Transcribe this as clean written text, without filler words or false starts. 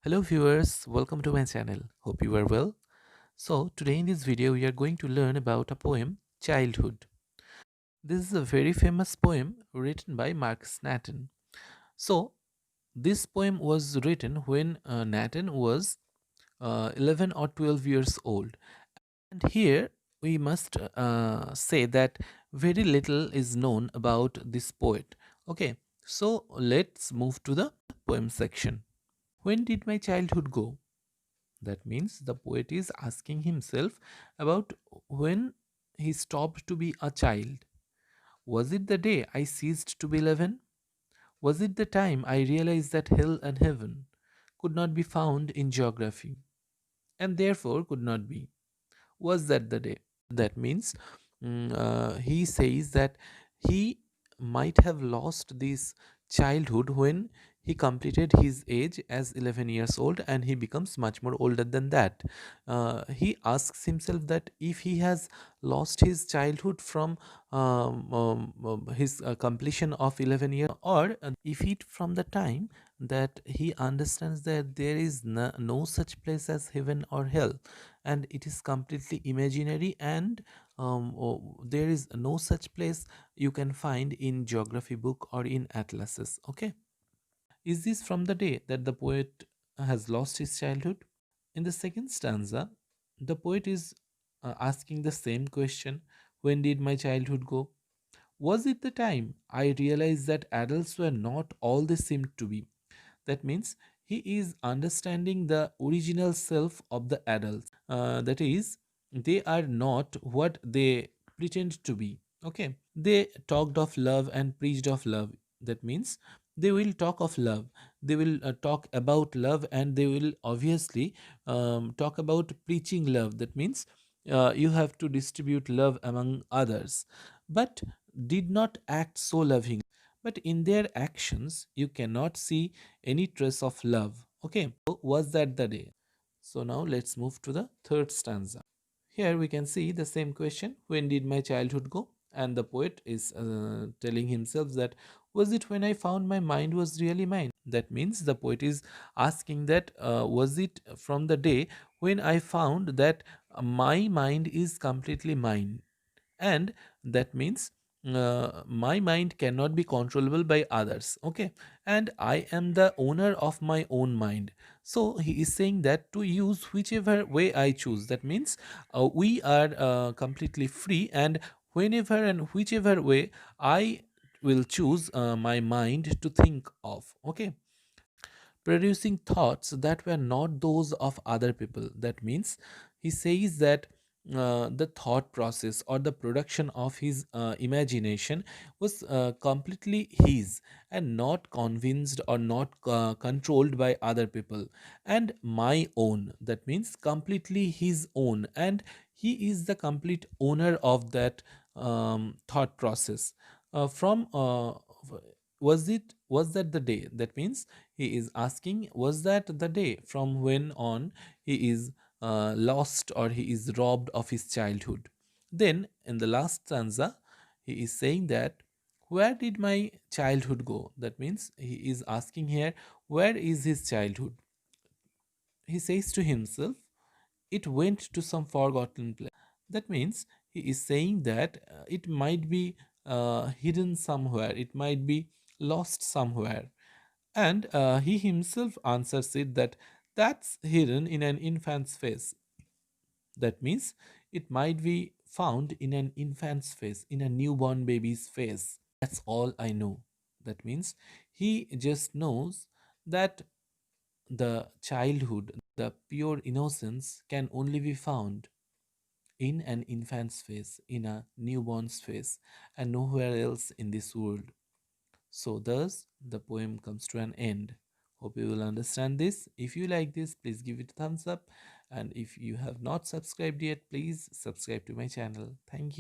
Hello viewers, welcome to my channel. Hope you are well. So today in this video we are going to learn about a poem, Childhood. This is a very famous poem written by Markus Natten. So this poem was written when Natten was 11 or 12 years old. And here we must say that very little is known about this poet. Okay, so let's move to the poem section. When did my childhood go? That means the poet is asking himself about when he stopped to be a child. Was it the day I ceased to be 11? Was it the time I realized that hell and heaven could not be found in geography and therefore could not be? Was that the day? That means he says that he might have lost this childhood when he completed his age as 11 years old and he becomes much more older than that. He asks himself that if he has lost his childhood from his completion of 11 years, or if it from the time that he understands that there is no such place as heaven or hell, and it is completely imaginary, and there is no such place you can find in geography book or in atlases. Okay, is this from the day that the poet has lost his childhood? In the second stanza, the poet is asking the same question: when did my childhood go? Was it the time I realized that adults were not all they seemed to be? That means he is understanding the original self of the adults. That is, they are not what they pretend to be. Okay, they talked of love and preached of love. That means they will talk of love, they will talk about love, and they will obviously talk about preaching love. That means you have to distribute love among others, but did not act so loving. But in their actions you cannot see any trace of love. Okay, so was that the day? So now let's move to the third stanza. Here we can see the same question: when did my childhood go? And the poet is telling himself that was it when I found my mind was really mine? That means the poet is asking that was it from the day when I found that my mind is completely mine, and that means my mind cannot be controllable by others. Okay, and I am the owner of my own mind. So he is saying that to use whichever way I choose. That means we are completely free, and whenever and whichever way I will choose my mind to think of. Okay, producing thoughts that were not those of other people. That means he says that the thought process or the production of his imagination was completely his and not convinced or not controlled by other people, and my own. That means completely his own, and he is the complete owner of that thought process. From was that the day? That means he is asking, was that the day from when on he is lost or he is robbed of his childhood? Then in the last stanza, he is saying that where did my childhood go? That means he is asking here, where is his childhood? He says to himself, it went to some forgotten place. That means he is saying that it might be hidden somewhere, it might be lost somewhere. And he himself answers it that that's hidden in an infant's face. That means it might be found in an infant's face, in a newborn baby's face. That's all I know. That means he just knows that the childhood, the pure innocence, can only be found in an infant's face, in a newborn's face, and nowhere else in this world. So, thus, the poem comes to an end. Hope you will understand this. If you like this, please give it a thumbs up. And if you have not subscribed yet, please subscribe to my channel. Thank you.